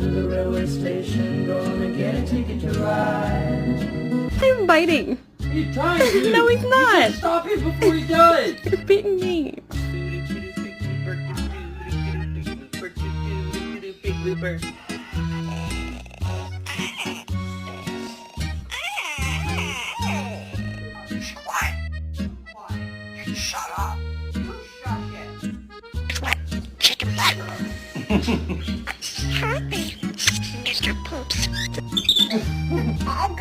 to the railway station, gonna get a ticket to ride. I'm biting. He's trying to. No, he's not. You should stop him before he does. You're beating me. Shut up. You shut it. Chicken butt. Happy, Mr. Poops. Mama.